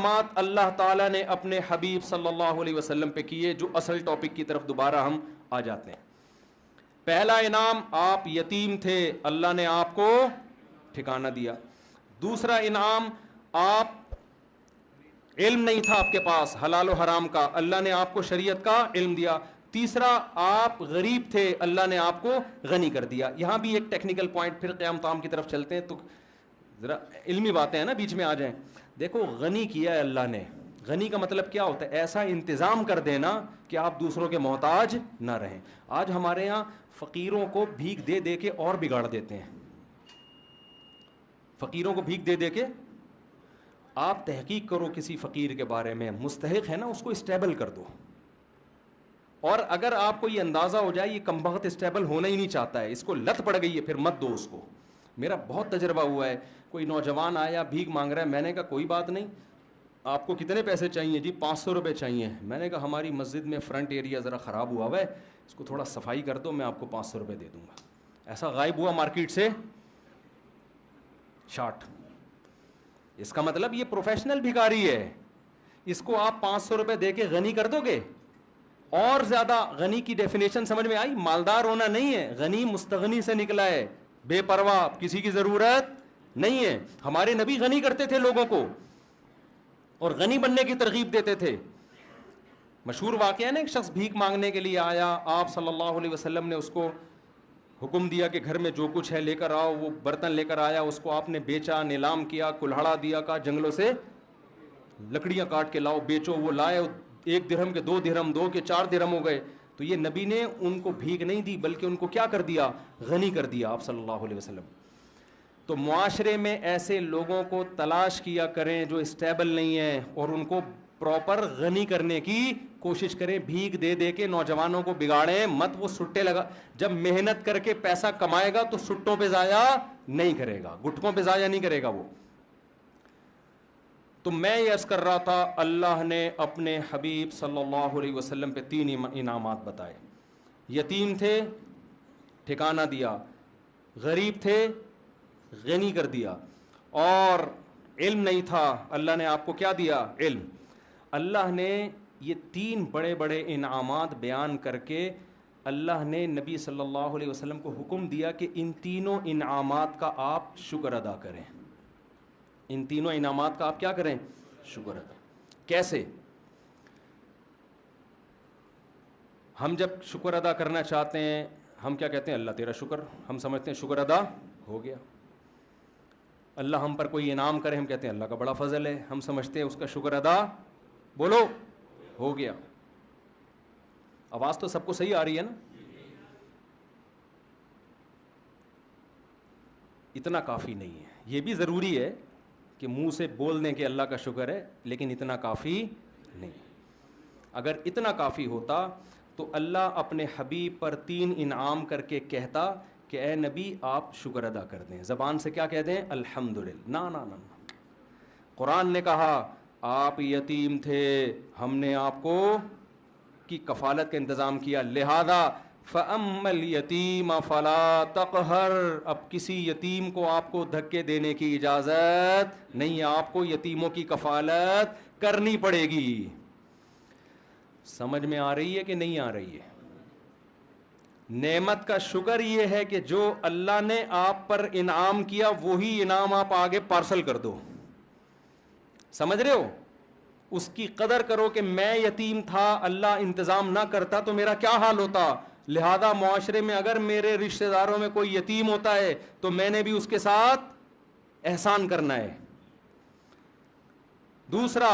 انعامات اللہ تعالیٰ نے اپنے حبیب صلی اللہ علیہ وسلم پہ کیے, جو اصل ٹاپک کی طرف دوبارہ ہم آ جاتے ہیں. پہلا انعام, آپ یتیم تھے, اللہ نے آپ کو ٹھکانہ دیا. دوسرا انعام, آپ علم نہیں تھا آپ کے پاس حلال و حرام کا, اللہ نے آپ کو شریعت کا علم دیا. تیسرا, آپ غریب تھے, اللہ نے آپ کو غنی کر دیا. یہاں بھی ایک ٹیکنیکل پوائنٹ, پھر قیام تام کی طرف چلتے ہیں تو ذرا علمی باتیں ہیں نا بیچ میں آ جائیں. دیکھو, غنی کیا ہے اللہ نے. غنی کا مطلب کیا ہوتا ہے؟ ایسا انتظام کر دینا کہ آپ دوسروں کے محتاج نہ رہیں. آج ہمارے ہاں فقیروں کو بھیک دے دے کے اور بگاڑ دیتے ہیں. فقیروں کو بھیک دے دے کے, آپ تحقیق کرو کسی فقیر کے بارے میں, مستحق ہے نا, اس کو اسٹیبل کر دو. اور اگر آپ کو یہ اندازہ ہو جائے یہ کمبخت اسٹیبل ہونا ہی نہیں چاہتا ہے, اس کو لت پڑ گئی ہے, پھر مت دو اس کو. میرا بہت تجربہ ہوا ہے, کوئی نوجوان آیا بھیک مانگ رہا ہے, میں نے کہا کوئی بات نہیں, آپ کو کتنے پیسے چاہیے؟ جی 500 روپے چاہیے. میں نے کہا ہماری مسجد میں فرنٹ ایریا ذرا خراب ہوا ہے, اس کو تھوڑا صفائی کر دو, میں آپ کو 500 روپے دے دوں گا. ایسا غائب ہوا مارکیٹ سے شارٹ. اس کا مطلب یہ پروفیشنل بھکاری ہے, اس کو آپ 500 روپے دے کے غنی کر دو گے. اور زیادہ غنی کی ڈیفینیشن سمجھ میں آئی؟ مالدار ہونا نہیں ہے, غنی مستغنی سے نکلا ہے, بے پرواہ, کسی کی ضرورت نہیں ہے. ہمارے نبی غنی کرتے تھے لوگوں کو اور غنی بننے کی ترغیب دیتے تھے. مشہور واقعہ ہے نا, ایک شخص بھیک مانگنے کے لیے آیا, آپ صلی اللہ علیہ وسلم نے اس کو حکم دیا کہ گھر میں جو کچھ ہے لے کر آؤ. وہ برتن لے کر آیا, اس کو آپ نے بیچا, نیلام کیا, کلہاڑا دیا, کہا جنگلوں سے لکڑیاں کاٹ کے لاؤ بیچو. وہ لائے, 1 درہم کے 2 درہم, 2 کے 4 درہم ہو گئے. تو یہ نبی نے ان کو بھیک نہیں دی بلکہ ان کو کیا کر دیا؟ غنی کر دیا آپ صلی اللہ علیہ وسلم. تو معاشرے میں ایسے لوگوں کو تلاش کیا کریں جو اسٹیبل نہیں ہیں, اور ان کو پراپر غنی کرنے کی کوشش کریں. بھیک دے دے کے نوجوانوں کو بگاڑیں مت. وہ سٹے لگا, جب محنت کر کے پیسہ کمائے گا تو سٹوں پہ ضائع نہیں کرے گا, گٹکوں پہ ضائع نہیں کرے گا وہ. تو میں یہ عرض کر رہا تھا, اللہ نے اپنے حبیب صلی اللہ علیہ وسلم پہ 3 انعامات بتائے. یتیم تھے, ٹھکانہ دیا, غریب تھے, غنی کر دیا, اور علم نہیں تھا, اللہ نے آپ کو کیا دیا؟ علم. اللہ نے یہ 3 بڑے بڑے انعامات بیان کر کے اللہ نے نبی صلی اللہ علیہ وسلم کو حکم دیا کہ ان تینوں انعامات کا آپ شکر ادا کریں. ان تینوں انعامات کا آپ کیا کریں؟ شکر ادا. کیسے؟ ہم جب شکر ادا کرنا چاہتے ہیں ہم کیا کہتے ہیں؟ اللہ تیرا شکر. ہم سمجھتے ہیں شکر ادا ہو گیا. اللہ ہم پر کوئی انعام کرے ہم کہتے ہیں اللہ کا بڑا فضل ہے, ہم سمجھتے ہیں اس کا شکر ادا بولو ہو گیا. آواز تو سب کو صحیح آ رہی ہے نا؟ اتنا کافی نہیں ہے. یہ بھی ضروری ہے کہ منہ سے بول دیں کہ اللہ کا شکر ہے, لیکن اتنا کافی نہیں. اگر اتنا کافی ہوتا تو اللہ اپنے حبیب پر 3 انعام کر کے کہتا کہ اے نبی آپ شکر ادا کر دیں. زبان سے کیا کہہ دیں؟ الحمدللہ. نا نا نا. قرآن نے کہا آپ یتیم تھے, ہم نے آپ کو کی کفالت کا انتظام کیا, لہذا فَأَمَّا الْيَتِيمَ فَلَا تَقْهَرْ. اب کسی یتیم کو آپ کو دھکے دینے کی اجازت نہیں ہے, آپ کو یتیموں کی کفالت کرنی پڑے گی. سمجھ میں آ رہی ہے کہ نہیں آ رہی ہے؟ نعمت کا شکر یہ ہے کہ جو اللہ نے آپ پر انعام کیا وہی انعام آپ آگے پارسل کر دو. سمجھ رہے ہو؟ اس کی قدر کرو کہ میں یتیم تھا, اللہ انتظام نہ کرتا تو میرا کیا حال ہوتا. لہذا معاشرے میں اگر میرے رشتہ داروں میں کوئی یتیم ہوتا ہے تو میں نے بھی اس کے ساتھ احسان کرنا ہے. دوسرا,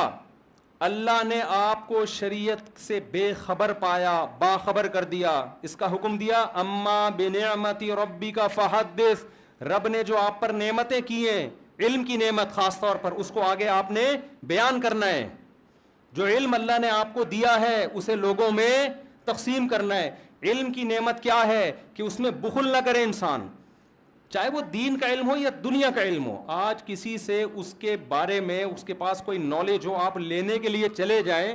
اللہ نے آپ کو شریعت سے بے خبر پایا, باخبر کر دیا, اس کا حکم دیا اما بنعمت ربک فحدث. رب نے جو آپ پر نعمتیں کی ہیں, علم کی نعمت خاص طور پر, اس کو آگے آپ نے بیان کرنا ہے. جو علم اللہ نے آپ کو دیا ہے اسے لوگوں میں تقسیم کرنا ہے. علم کی نعمت کیا ہے کہ اس میں بخل نہ کرے انسان, چاہے وہ دین کا علم ہو یا دنیا کا علم ہو. آج کسی سے اس کے بارے میں اس کے پاس کوئی نالج ہو, آپ لینے کے لیے چلے جائیں,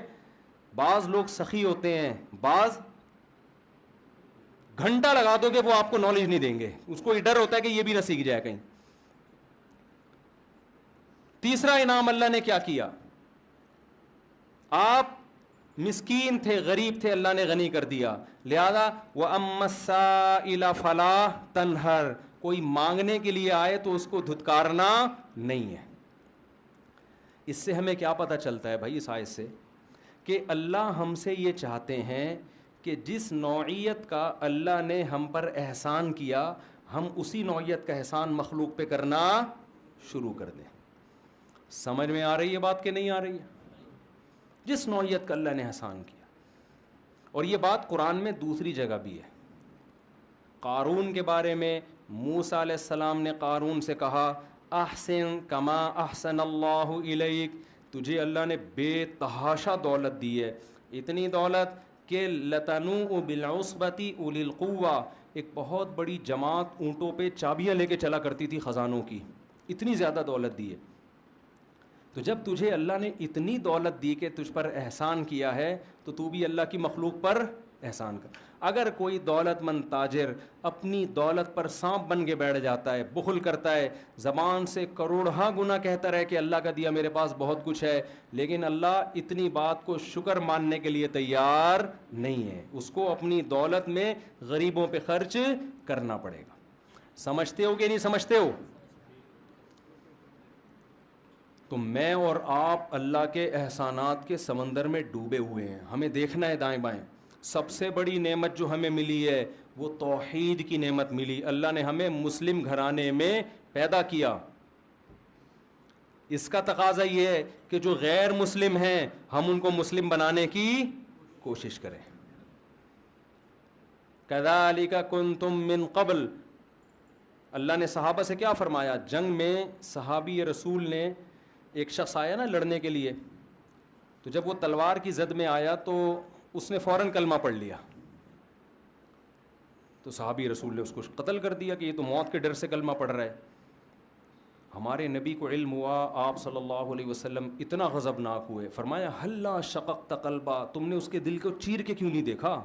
بعض لوگ سخی ہوتے ہیں, بعض گھنٹہ لگا دو گے وہ آپ کو نالج نہیں دیں گے, اس کو ڈر ہوتا ہے کہ یہ بھی نہ سیکھ جائے کہیں. تیسرا انعام اللہ نے کیا کیا؟ آپ مسکین تھے، غریب تھے، اللہ نے غنی کر دیا، لہذا وَأَمَّا السَّائِلَ فَلَا تَنْهَرْ، کوئی مانگنے کے لیے آئے تو اس کو دھتکارنا نہیں ہے۔ اس سے ہمیں کیا پتہ چلتا ہے بھائی، اس آیت سے، کہ اللہ ہم سے یہ چاہتے ہیں کہ جس نوعیت کا اللہ نے ہم پر احسان کیا، ہم اسی نوعیت کا احسان مخلوق پہ کرنا شروع کر دیں۔ سمجھ میں آ رہی ہے بات کہ نہیں آ رہی ہے؟ جس نوعیت کا اللہ نے احسان کیا، اور یہ بات قرآن میں دوسری جگہ بھی ہے۔ قارون کے بارے میں موسیٰ علیہ السلام نے قارون سے کہا احسن کما احسن اللہ الیک، تجھے اللہ نے بے تحاشا دولت دی ہے، اتنی دولت کہ لتنوء بالعصبۃ اولی القوہ، ایک بہت بڑی جماعت اونٹوں پہ چابیاں لے کے چلا کرتی تھی خزانوں کی، اتنی زیادہ دولت دی ہے۔ تو جب تجھے اللہ نے اتنی دولت دی کہ تجھ پر احسان کیا ہے، تو تو بھی اللہ کی مخلوق پر احسان کر۔ اگر کوئی دولت مند تاجر اپنی دولت پر سانپ بن کے بیٹھ جاتا ہے، بخل کرتا ہے، زبان سے کروڑہا گنا کہتا رہے کہ اللہ کا دیا میرے پاس بہت کچھ ہے، لیکن اللہ اتنی بات کو شکر ماننے کے لیے تیار نہیں ہے، اس کو اپنی دولت میں غریبوں پہ خرچ کرنا پڑے گا۔ سمجھتے ہو کہ نہیں سمجھتے ہو؟ تو میں اور آپ اللہ کے احسانات کے سمندر میں ڈوبے ہوئے ہیں، ہمیں دیکھنا ہے دائیں بائیں۔ سب سے بڑی نعمت جو ہمیں ملی ہے وہ توحید کی نعمت ملی، اللہ نے ہمیں مسلم گھرانے میں پیدا کیا۔ اس کا تقاضا یہ ہے کہ جو غیر مسلم ہیں ہم ان کو مسلم بنانے کی کوشش کریں۔ كَذَلِكَ كُنْتُم مِّن قَبْلُ، اللہ نے صحابہ سے کیا فرمایا؟ جنگ میں صحابی رسول نے، ایک شخص آیا نا لڑنے کے لیے، تو جب وہ تلوار کی زد میں آیا تو اس نے فوراً کلمہ پڑھ لیا، تو صحابی رسول نے اس کو قتل کر دیا کہ یہ تو موت کے ڈر سے کلمہ پڑھ رہا ہے۔ ہمارے نبی کو علم ہوا، آپ صلی اللہ علیہ وسلم اتنا غضبناک ہوئے، فرمایا ہلا شققت قلبا، تم نے اس کے دل کو چیر کے کیوں نہیں دیکھا؟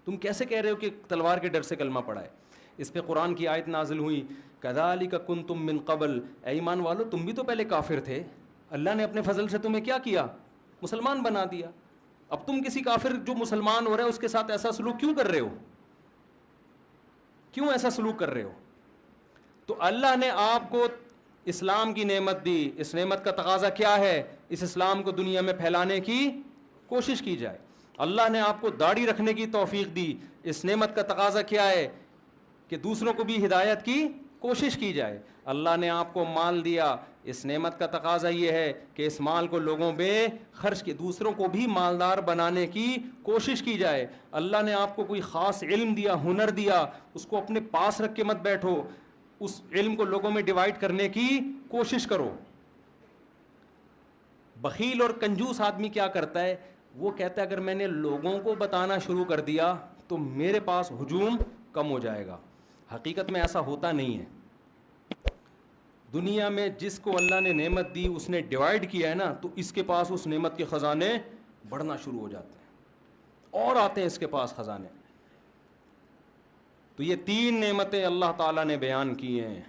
تم کیسے کہہ رہے ہو کہ تلوار کے ڈر سے کلمہ پڑھا ہے؟ اس پہ قرآن کی آیت نازل ہوئی کذالک کنتم من قبل، اے ایمان والو تم بھی تو پہلے کافر تھے، اللہ نے اپنے فضل سے تمہیں کیا کیا؟ مسلمان بنا دیا۔ اب تم کسی کافر جو مسلمان ہو رہا ہے اس کے ساتھ ایسا سلوک کیوں کر رہے ہو؟ کیوں ایسا سلوک کر رہے ہو؟ تو اللہ نے آپ کو اسلام کی نعمت دی، اس نعمت کا تقاضا کیا ہے؟ اس اسلام کو دنیا میں پھیلانے کی کوشش کی جائے۔ اللہ نے آپ کو داڑھی رکھنے کی توفیق دی، اس نعمت کا تقاضا کیا ہے؟ کہ دوسروں کو بھی ہدایت کی کوشش کی جائے۔ اللہ نے آپ کو مال دیا، اس نعمت کا تقاضا یہ ہے کہ اس مال کو لوگوں میں خرچ کی، دوسروں کو بھی مالدار بنانے کی کوشش کی جائے۔ اللہ نے آپ کو کوئی خاص علم دیا، ہنر دیا، اس کو اپنے پاس رکھ کے مت بیٹھو، اس علم کو لوگوں میں ڈیوائیڈ کرنے کی کوشش کرو۔ بخیل اور کنجوس آدمی کیا کرتا ہے؟ وہ کہتا ہے اگر میں نے لوگوں کو بتانا شروع کر دیا تو میرے پاس ہجوم کم ہو جائے گا۔ حقیقت میں ایسا ہوتا نہیں ہے۔ دنیا میں جس کو اللہ نے نعمت دی اس نے ڈیوائیڈ کیا ہے نا، تو اس کے پاس اس نعمت کے خزانے بڑھنا شروع ہو جاتے ہیں اور آتے ہیں اس کے پاس خزانے۔ تو یہ تین نعمتیں اللہ تعالیٰ نے بیان کی ہیں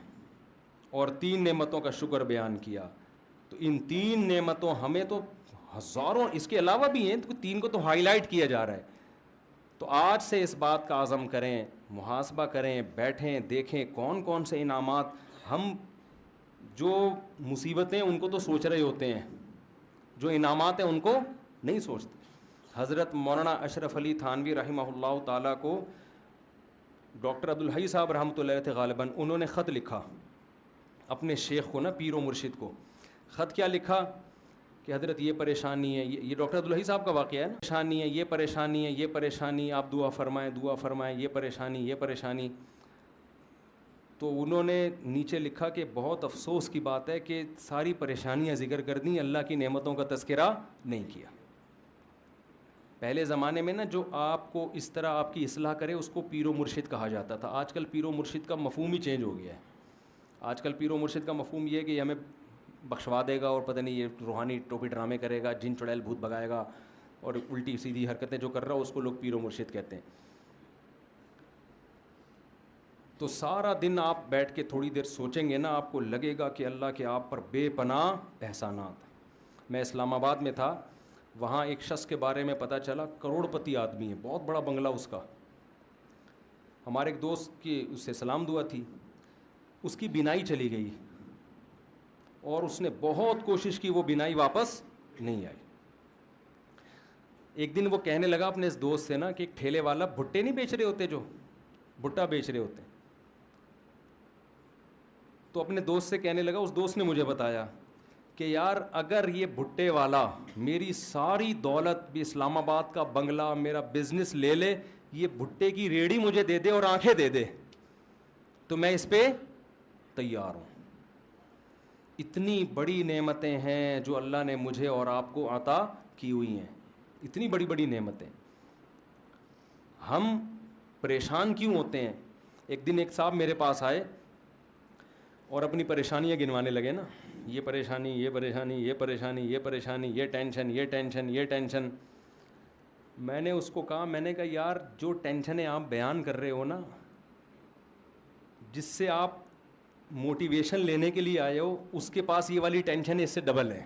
اور تین نعمتوں کا شکر بیان کیا۔ تو ان تین نعمتوں، ہمیں تو ہزاروں اس کے علاوہ بھی ہیں، تو تین کو تو ہائی لائٹ کیا جا رہا ہے۔ تو آج سے اس بات کا عزم کریں، محاسبہ کریں، بیٹھیں دیکھیں کون کون سے انعامات ہم، جو مصیبتیں ان کو تو سوچ رہے ہوتے ہیں، جو انعامات ہیں ان کو نہیں سوچتے۔ حضرت مولانا اشرف علی تھانوی رحمہ اللہ تعالیٰ کو ڈاکٹر عبدالحی صاحب رحمۃ اللہ علیہ غالباً انہوں نے خط لکھا اپنے شیخ کو نا، پیر و مرشد کو۔ خط کیا لکھا کہ حضرت یہ پریشانی ہے، یہ ڈاکٹر عبدالحی صاحب کا واقعہ ہے نا، پریشانی ہے، یہ پریشانی ہے، یہ پریشانی، آپ دعا فرمائیں دعا فرمائیں، یہ پریشانی یہ پریشانی۔ تو انہوں نے نیچے لکھا کہ بہت افسوس کی بات ہے کہ ساری پریشانیاں ذکر کر دیں، اللہ کی نعمتوں کا تذکرہ نہیں کیا۔ پہلے زمانے میں نا جو آپ کو اس طرح آپ کی اصلاح کرے اس کو پیر و مرشد کہا جاتا تھا۔ آج کل پیر و مرشد کا مفہوم ہی چینج ہو گیا ہے۔ آج کل پیر و مرشد کا مفہوم یہ ہے کہ ہمیں بخشوا دے گا اور پتہ نہیں یہ روحانی ٹوپی ڈرامے کرے گا، جن چڑیل بھوت بگائے گا، اور الٹی سیدھی حرکتیں جو کر رہا ہو اس کو لوگ پیر و مرشد کہتے ہیں۔ تو سارا دن آپ بیٹھ کے تھوڑی دیر سوچیں گے نا، آپ کو لگے گا کہ اللہ کے آپ پر بے پناہ احسانات۔ میں اسلام آباد میں تھا وہاں ایک شخص کے بارے میں پتہ چلا، کروڑ پتی آدمی ہے، بہت بڑا بنگلہ اس کا. ہمارے ایک دوست کی اس سے سلام دعا تھی، اس کی بینائی چلی گئی اور اس نے بہت کوشش کی، وہ بینائی واپس نہیں آئی. ایک دن وہ کہنے لگا اپنے اس دوست سے نا کہ ایک ٹھیلے والا بھٹے نہیں بیچ رہے ہوتے، جو بھٹا بیچ رہے ہوتے، تو اپنے دوست سے کہنے لگا، اس دوست نے مجھے بتایا کہ یار اگر یہ بھٹے والا میری ساری دولت بھی، اسلام آباد کا بنگلہ، میرا بزنس لے لے، یہ بھٹے کی ریڑھی مجھے دے دے اور آنکھیں دے دے، تو میں اس پہ تیار ہوں. اتنی بڑی نعمتیں ہیں جو اللہ نے مجھے اور آپ کو عطا کی ہوئی ہیں، اتنی بڑی بڑی نعمتیں. ہم پریشان کیوں ہوتے ہیں؟ ایک دن ایک صاحب میرے پاس آئے اور اپنی پریشانیاں گنوانے لگے نا، یہ پریشانی، یہ پریشانی، یہ پریشانی، یہ پریشانی، یہ ٹینشن، یہ ٹینشن، یہ ٹینشن. میں نے اس کو کہا، میں نے کہا یار جو ٹینشنیں آپ بیان کر رہے ہو نا، جس سے آپ موٹیویشن لینے کے لیے آئے ہو، اس کے پاس یہ والی ٹینشن اس سے ڈبل ہے.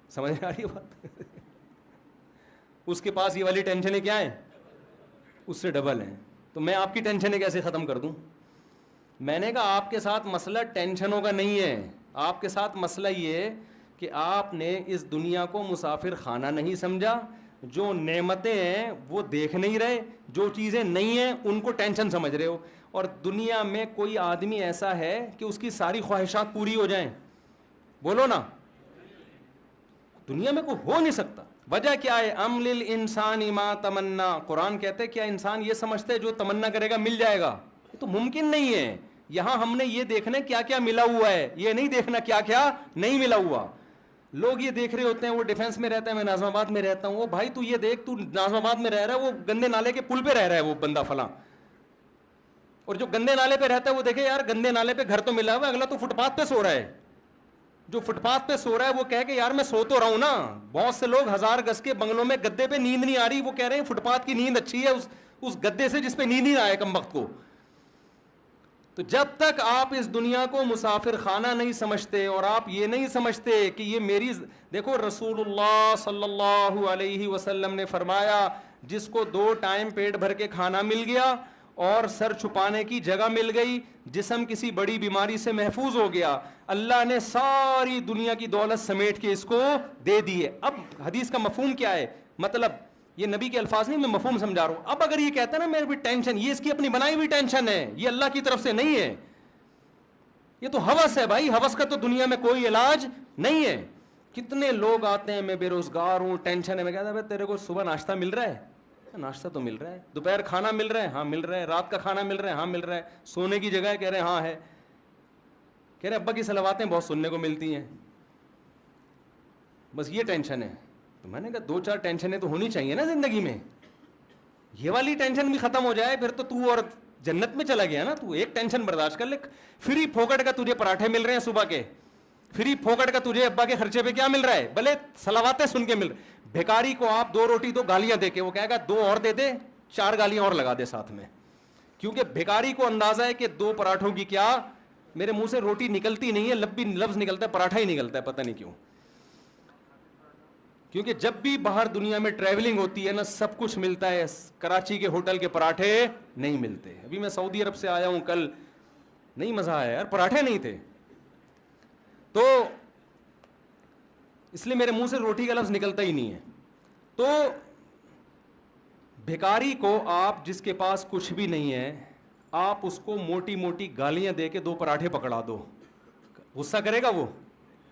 سمجھ آ رہی ہے بات؟ اس کے پاس یہ والی ٹینشنیں کیا ہیں؟ اس سے ڈبل ہیں. تو میں آپ کی ٹینشنیں کیسے ختم کر دوں؟ میں نے کہا آپ کے ساتھ مسئلہ ٹینشنوں کا نہیں ہے، آپ کے ساتھ مسئلہ یہ ہے کہ آپ نے اس دنیا کو مسافر خانہ نہیں سمجھا، جو نعمتیں ہیں وہ دیکھ نہیں رہے، جو چیزیں نہیں ہیں ان کو ٹینشن سمجھ رہے ہو. اور دنیا میں کوئی آدمی ایسا ہے کہ اس کی ساری خواہشات پوری ہو جائیں؟ بولو نا، دنیا میں کوئی ہو نہیں سکتا. وجہ کیا ہے؟ ام للانسان ما تمنا. قرآن کہتے ہیں کیا انسان یہ سمجھتے ہے جو تمنا کرے گا مل جائے گا؟ یہ تو ممکن نہیں ہے. یہاں ہم نے یہ دیکھنا کیا کیا ملا ہوا ہے، یہ نہیں دیکھنا کیا کیا نہیں ملا ہوا. لوگ یہ دیکھ رہے ہوتے ہیں، وہ ڈیفینس میں رہتا ہے، میں ناظم آباد میں رہتا ہوں. وہ بھائی تو یہ دیکھ، تو ناظم آباد میں رہ رہا ہے، وہ گندے نالے کے پل پہ رہ رہا ہے وہ بندہ فلاں. اور جو گندے نالے پہ رہتا ہے وہ دیکھے یار گندے نالے پہ گھر تو ملا ہوا ہے، اگلا تو فٹ پاتھ پہ سو رہا ہے. جو فٹ پاتھ پہ سو رہا ہے وہ کہے کہ یار میں سو تو رہا ہوں نا. بہت سے لوگ 1000 گز کے بنگلوں میں گدے پہ نیند نہیں آ رہی، وہ کہہ رہے ہیں فٹ پاتھ کی نیند اچھی ہے اس گدے سے جس پہ نیند نہیں آئے کم وقت کو. تو جب تک آپ اس دنیا کو مسافر خانہ نہیں سمجھتے اور آپ یہ نہیں سمجھتے کہ یہ میری، دیکھو رسول اللہ صلی اللہ علیہ وسلم نے فرمایا جس کو 2 ٹائم پیٹ بھر کے کھانا مل گیا اور سر چھپانے کی جگہ مل گئی، جسم کسی بڑی بیماری سے محفوظ ہو گیا، اللہ نے ساری دنیا کی دولت سمیٹ کے اس کو دے دی ہے. اب حدیث کا مفہوم کیا ہے؟ مطلب یہ نبی کے الفاظ نہیں، میں مفہوم سمجھا رہا ہوں. اب اگر یہ کہتا ہے نا میرے بھی ٹینشن، یہ اس کی اپنی بنائی ہوئی ٹینشن ہے، یہ اللہ کی طرف سے نہیں ہے. یہ تو ہوس ہے بھائی، ہوس کا تو دنیا میں کوئی علاج نہیں ہے. کتنے لوگ آتے ہیں میں بے روزگار ہوں، ٹینشن ہے. میں کہتا ہے تیرے کو صبح ناشتہ مل رہا ہے؟ ناشتہ تو مل رہا ہے. دوپہر کھانا مل رہا ہے؟ ہاں مل رہا ہے. رات کا کھانا مل رہا ہے؟ ہاں مل رہا ہے. سونے کی جگہ ہے؟ کہہ رہے ہیں ہاں ہے. کہہ رہے ابا کی صلواتیں بہت سننے کو ملتی ہیں، بس یہ ٹینشن ہے. تو میں نے کہا 2-4 ٹینشنیں تو ہونی چاہیے نا زندگی میں. یہ والی ٹینشن بھی ختم ہو جائے پھر تو اور جنت میں چلا گیا نا. تو ایک ٹینشن برداشت کر لے. فری پھوکٹ کا تجھے پراٹھے مل رہے ہیں صبح کے، فری پھوکٹ کا تجھے ابا کے خرچے پہ کیا مل رہا ہے، بھلے صلواتیں سن کے مل رہے. بھیکاری کو آپ 2 روٹی 2 گالیاں دے کے وہ کہے گا 2 اور دے دے، 4 گالیاں اور لگا دے ساتھ میں. کیونکہ بھیکاری کو اندازہ ہے کہ 2 پراٹھوں کی کیا، میرے منہ سے روٹی نکلتی نہیں ہے، لفظ نکلتا ہے پراٹھا ہی نکلتا ہے، پتہ نہیں کیوں. کیونکہ جب بھی باہر دنیا میں ٹریولنگ ہوتی ہے نا سب کچھ ملتا ہے، کراچی کے ہوٹل کے پراٹھے نہیں ملتے. ابھی میں سعودی عرب سے آیا ہوں کل، نہیں مزہ آیا یار، پراٹھے نہیں تھے. تو اس لیے میرے منہ سے روٹی کا لفظ نکلتا ہی نہیں ہے. تو بھیکاری کو آپ جس کے پاس کچھ بھی نہیں ہے، آپ اس کو موٹی موٹی گالیاں دے کے 2 پراٹھے پکڑا دو، غصہ کرے گا وہ؟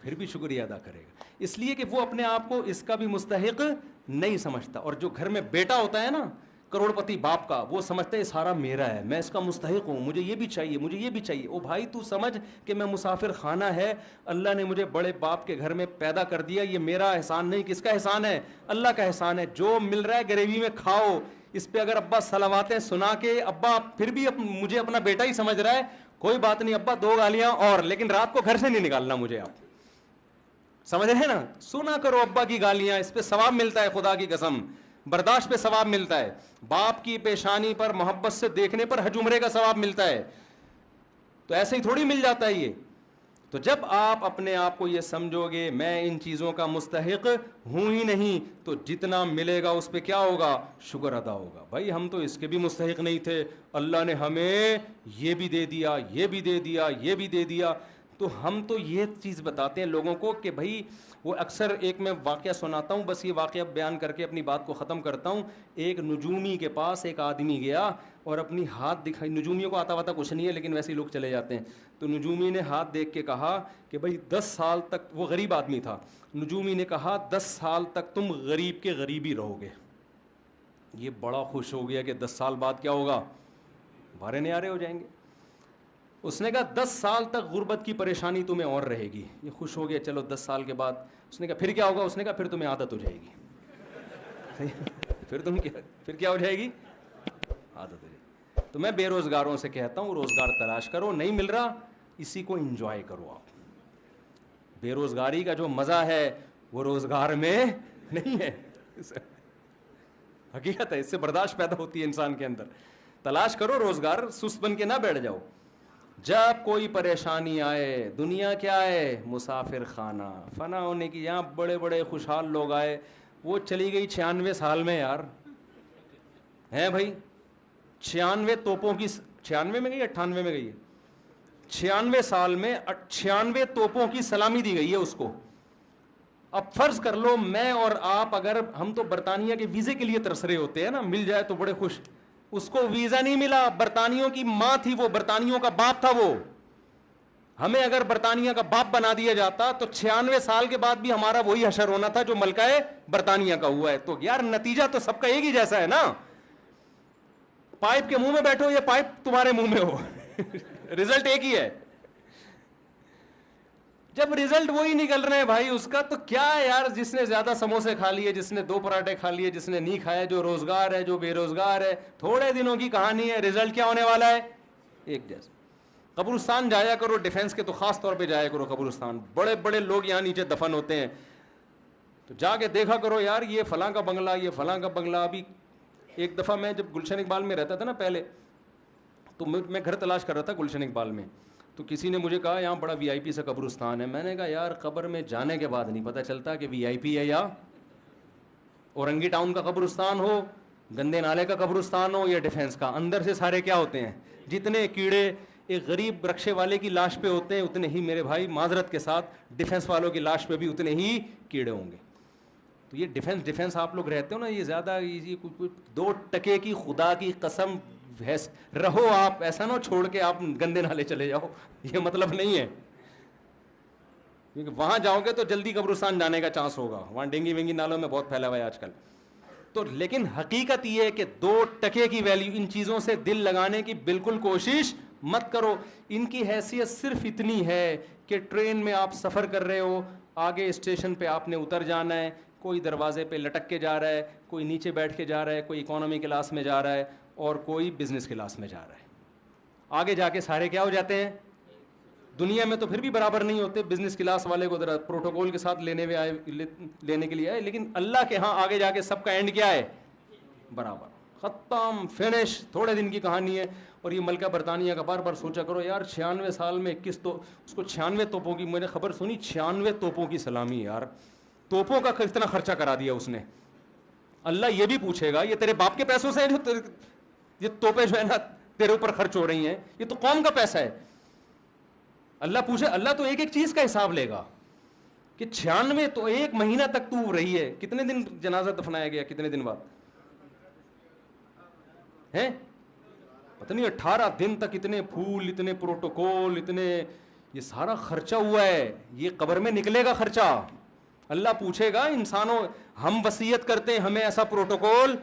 پھر بھی شکریہ ادا کرے گا. اس لیے کہ وہ اپنے آپ کو اس کا بھی مستحق نہیں سمجھتا. اور جو گھر میں بیٹا ہوتا ہے نا کروڑ پتی باپ کا، وہ سمجھتا ہے سارا میرا ہے، میں اس کا مستحق ہوں، مجھے یہ بھی چاہیے، مجھے یہ بھی چاہیے. او بھائی تو سمجھ کہ میں مسافر خانہ ہے، اللہ نے مجھے بڑے باپ کے گھر میں پیدا کر دیا، یہ میرا احسان نہیں. کس کا احسان ہے؟ اللہ کا احسان ہے. جو مل رہا ہے گریوی میں کھاؤ. اس پہ اگر ابا صلواتیں سنا کے ابا پھر بھی مجھے اپنا بیٹا ہی سمجھ رہا ہے، کوئی بات نہیں ابا 2 گالیاں اور، لیکن رات کو گھر سے نہیں نکالنا مجھے. آپ سمجھ رہے ہیں نا؟ سنا کرو ابا کی گالیاں، اس پہ ثواب ملتا ہے، خدا کی قسم برداشت پہ ثواب ملتا ہے. باپ کی پیشانی پر محبت سے دیکھنے پر حج عمرے کا ثواب ملتا ہے. تو ایسے ہی تھوڑی مل جاتا ہے یہ. تو تو جب آپ اپنے آپ کو یہ سمجھو گے میں ان چیزوں کا مستحق ہوں ہی نہیں, تو جتنا ملے گا اس پہ کیا ہوگا, شکر ادا ہوگا. بھائی ہم تو اس کے بھی مستحق نہیں تھے, اللہ نے ہمیں یہ بھی دے دیا, یہ بھی دے دیا, یہ بھی دے دیا. تو ہم تو یہ چیز بتاتے ہیں لوگوں کو کہ بھائی وہ اکثر ایک میں واقعہ سناتا ہوں, بس یہ واقعہ بیان کر کے اپنی بات کو ختم کرتا ہوں. ایک نجومی کے پاس ایک آدمی گیا اور اپنی ہاتھ دکھائی, نجومیوں کو آتا واتا کچھ نہیں ہے لیکن ویسے ہی لوگ چلے جاتے ہیں. تو نجومی نے ہاتھ دیکھ کے کہا کہ بھائی 10 سال تک, وہ غریب آدمی تھا, نجومی نے کہا 10 سال تک تم غریب کے غریب ہی رہو گے. یہ بڑا خوش ہو گیا کہ 10 سال بعد کیا ہوگا, بھارے نیارے ہو جائیں گے. اس نے کہا 10 سال تک غربت کی پریشانی تمہیں اور رہے گی. یہ خوش ہو گیا, چلو 10 سال کے بعد. اس نے کہا پھر کیا ہوگا, اس نے کہا پھر تمہیں عادت ہو جائے گی. پھر کیا ہو جائے گی, عادت ہو جائے گی. تو میں بے روزگاروں سے کہتا ہوں روزگار تلاش کرو, نہیں مل رہا اسی کو انجوائے کرو. آپ بے روزگاری کا جو مزہ ہے وہ روزگار میں نہیں ہے, حقیقت ہے, اس سے برداشت پیدا ہوتی ہے انسان کے اندر. تلاش کرو روزگار, سست بن کے نہ بیٹھ جاؤ. جب کوئی پریشانی آئے, دنیا کیا ہے, مسافر خانہ, فنا ہونے کی. یہاں بڑے بڑے خوشحال لوگ آئے, وہ چلی گئی 96 سال میں یار, ہیں بھائی 96 توپوں کی, 96 میں گئی 98 میں گئی ہے, 96 سال میں 96 توپوں کی سلامی دی گئی ہے اس کو. اب فرض کر لو میں اور آپ, اگر ہم تو برطانیہ کے ویزے کے لیے ترس رہے ہوتے ہیں نا, مل جائے تو بڑے خوش. اس کو ویزا نہیں ملا, برطانیوں کی ماں تھی وہ, برطانیوں کا باپ تھا وہ. ہمیں اگر برطانیہ کا باپ بنا دیا جاتا تو 96 سال کے بعد بھی ہمارا وہی حشر ہونا تھا جو ملکہ برطانیہ کا ہوا ہے. تو یار نتیجہ تو سب کا ایک ہی جیسا ہے نا, پائپ کے منہ میں بیٹھو یا پائپ تمہارے منہ میں ہو, رزلٹ ایک ہی ہے. جب رزلٹ وہی نکل رہے ہیں بھائی اس کا, تو کیا ہے یار, جس نے زیادہ سموسے کھا لیے, جس نے 2 پراٹھے کھا لیے, جس نے نہیں کھایا, جو روزگار ہے, جو بے روزگار ہے, تھوڑے دنوں کی کہانی ہے, رزلٹ کیا ہونے والا ہے, ایک جیسا. قبرستان جایا کرو, ڈیفینس کے تو خاص طور پہ جایا کرو قبرستان, بڑے بڑے لوگ یہاں نیچے دفن ہوتے ہیں, تو جا کے دیکھا کرو یار یہ فلاں کا بنگلہ, یہ فلاں کا بنگلہ. ابھی ایک دفعہ میں جب گلشن اقبال میں رہتا تھا نا پہلے, تو میں گھر تلاش کر رہا تھا گلشن اقبال میں, تو کسی نے مجھے کہا یہاں بڑا وی آئی پی سا قبرستان ہے. میں نے کہا یار قبر میں جانے کے بعد نہیں پتہ چلتا کہ وی آئی پی ہے یا اورنگی ٹاؤن کا قبرستان ہو, گندے نالے کا قبرستان ہو, یا ڈیفینس کا. اندر سے سارے کیا ہوتے ہیں, جتنے کیڑے ایک غریب رکشے والے کی لاش پہ ہوتے ہیں اتنے ہی میرے بھائی معذرت کے ساتھ ڈیفینس والوں کی لاش پہ بھی اتنے ہی کیڑے ہوں گے. تو یہ ڈیفینس آپ لوگ رہتے ہو نا, یہ زیادہ یہ 2 ٹکے کی خدا کی قسم رہو آپ, ایسا نہ چھوڑ کے آپ گندے نالے چلے جاؤ, یہ مطلب نہیں ہے. کیونکہ وہاں جاؤ گے تو جلدی قبرستان جانے کا چانس ہوگا, وہاں ڈینگی وینگی نالوں میں بہت پھیلا ہوا ہے آج کل. تو لیکن حقیقت یہ ہے کہ 2 ٹکے کی ویلیو, ان چیزوں سے دل لگانے کی بالکل کوشش مت کرو. ان کی حیثیت صرف اتنی ہے کہ ٹرین میں آپ سفر کر رہے ہو, آگے اسٹیشن پہ آپ نے اتر جانا ہے, کوئی دروازے پہ لٹک کے جا رہا ہے, کوئی نیچے بیٹھ کے جا رہا ہے, کوئی اکانومی کلاس میں جا رہا ہے, اور کوئی بزنس کلاس میں جا رہا ہے. آگے جا کے سارے کیا ہو جاتے ہیں, دنیا میں تو پھر بھی برابر نہیں ہوتے. بزنس کلاس والے کو ذرا پروٹوکول کے ساتھ لینے کے لیے آئے, لیکن اللہ کے ہاں آگے جا کے سب کا اینڈ کیا ہے, برابر, ختم, فنش. تھوڑے دن کی کہانی ہے. اور یہ ملکہ برطانیہ کا بار بار سوچا کرو یار, 96 سال میں 21 تو اس کو 96 توپوں کی, میں نے خبر سنی 96 توپوں کی سلامی. یار توپوں کا کتنا خرچہ کرا دیا اس نے. اللہ یہ بھی پوچھے گا یہ تیرے باپ کے پیسوں سے جو یہ توپیں جو ہے نا تیرے اوپر خرچ ہو رہی ہیں, یہ تو قوم کا پیسہ ہے. اللہ پوچھے, اللہ تو ایک ایک چیز کا حساب لے گا کہ 96 تو 1 مہینہ تک تو رہی ہے. کتنے دن جنازہ دفنایا گیا, کتنے دن بعد ہیں پتہ نہیں, 18 دن تک اتنے پھول, اتنے پروٹوکول, اتنے یہ سارا خرچہ ہوا ہے. یہ قبر میں نکلے گا خرچہ. اللہ پوچھے گا انسانوں, ہم وصیت کرتے ہیں ہمیں ایسا پروٹوکول,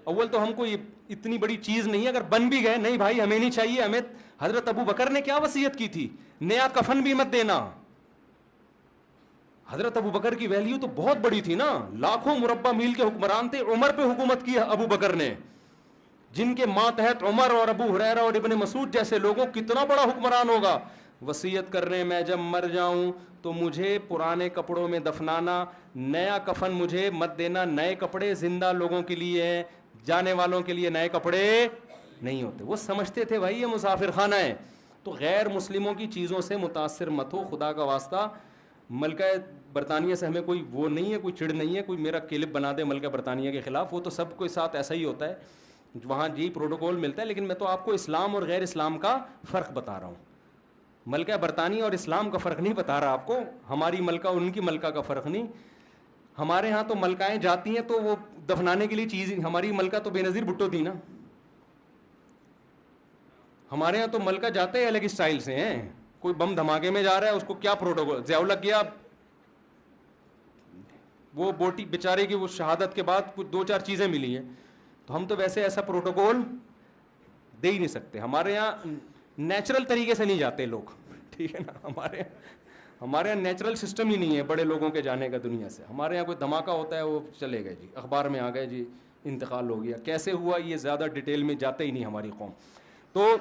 اول تو ہم کو اتنی بڑی چیز نہیں ہے, اگر بن بھی گئے نہیں بھائی ہمیں نہیں چاہیے. ہمیں حضرت ابو بکر نے کیا وصیت کی تھی, نیا کفن بھی مت دینا. حضرت ابو بکر کی ویلیو تو بہت بڑی تھی نا, لاکھوں مربع میل کے حکمران تھے. عمر پہ حکومت کی ابو بکر نے, جن کے ماتحت عمر اور ابو ہریرہ اور ابن مسعود جیسے لوگوں, کتنا بڑا حکمران ہوگا. وصیت کر رہے ہیں میں جب مر جاؤں تو مجھے پرانے کپڑوں میں دفنانا, نیا کفن مجھے مت دینا. نئے کپڑے زندہ لوگوں کے لیے ہیں, جانے والوں کے لیے نئے کپڑے نہیں ہوتے. وہ سمجھتے تھے بھائی یہ مسافر خانہ ہے. تو غیر مسلموں کی چیزوں سے متاثر مت ہو خدا کا واسطہ. ملکہ برطانیہ سے ہمیں کوئی وہ نہیں ہے, کوئی چڑ نہیں ہے, کوئی میرا کلپ بنا دے ملکہ برطانیہ کے خلاف, وہ تو سب کے ساتھ ایسا ہی ہوتا ہے, وہاں یہی پروٹوکول ملتا ہے. لیکن میں تو آپ کو اسلام اور غیر اسلام کا فرق بتا رہا ہوں. ملکہ برطانیہ اور اسلام کا فرق نہیں بتا رہا آپ کو, ہماری ملکہ اور ان کی ملکہ کا فرق نہیں. ہمارے ہاں تو ملکائیں جاتی ہیں تو وہ دفنانے کے لیے چیز, ہماری ملکہ تو بے نظیر بھٹو تھی نا. ہمارے ہاں تو ملکہ جاتے ہیں الگ اسٹائل سے ہیں. کوئی بم دھماکے میں جا رہا ہے, اس کو کیا پروٹوکول, ضیاء الحق کیا وہ بوٹی بیچارے کی وہ شہادت کے بعد کچھ 2-4 چیزیں ملی ہیں, تو ہم تو ویسے ایسا پروٹوکول دے ہی نہیں سکتے. ہمارے یہاں نیچرل طریقے سے نہیں جاتے لوگ, ٹھیک ہے نا. ہمارے یہاں نیچرل سسٹم ہی نہیں ہے بڑے لوگوں کے جانے کا دنیا سے. ہمارے یہاں کوئی دھماکہ ہوتا ہے وہ چلے گئے جی, اخبار میں آ گئے جی انتقال ہو گیا, کیسے ہوا یہ زیادہ ڈیٹیل میں جاتے ہی نہیں ہماری قوم. تو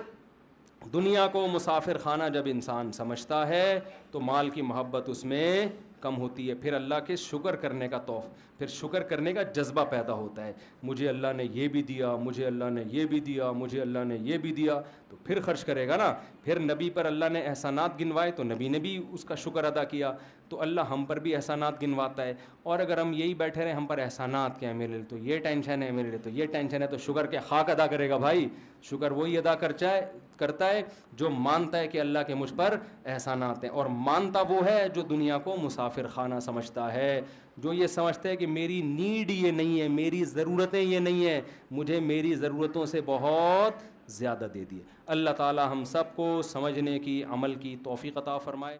دنیا کو مسافر خانہ جب انسان سمجھتا ہے تو مال کی محبت اس میں کم ہوتی ہے. پھر اللہ کے شکر کرنے کا پھر شکر کرنے کا جذبہ پیدا ہوتا ہے. مجھے اللہ نے یہ بھی دیا, مجھے اللہ نے یہ بھی دیا, مجھے اللہ نے یہ بھی دیا, تو پھر خرچ کرے گا نا. پھر نبی پر اللہ نے احسانات گنوائے تو نبی نے بھی اس کا شکر ادا کیا, تو اللہ ہم پر بھی احسانات گنواتا ہے. اور اگر ہم یہی بیٹھے رہے ہم پر احسانات کیا ہے, میرے لیے تو یہ ٹینشن ہے, میرے لیے تو یہ ٹینشن ہے, تو شکر کے خاک ادا کرے گا بھائی. شکر وہی ادا کرتا ہے جو مانتا ہے کہ اللہ کے مجھ پر احسانات ہیں. اور مانتا وہ ہے جو دنیا کو مسافر خانہ سمجھتا ہے, جو یہ سمجھتا ہے کہ میری نیڈ یہ نہیں ہے, میری ضرورتیں یہ نہیں ہیں, مجھے میری ضرورتوں سے بہت زیادہ دے دیے. اللہ تعالی ہم سب کو سمجھنے کی, عمل کی توفیق عطا فرمائے.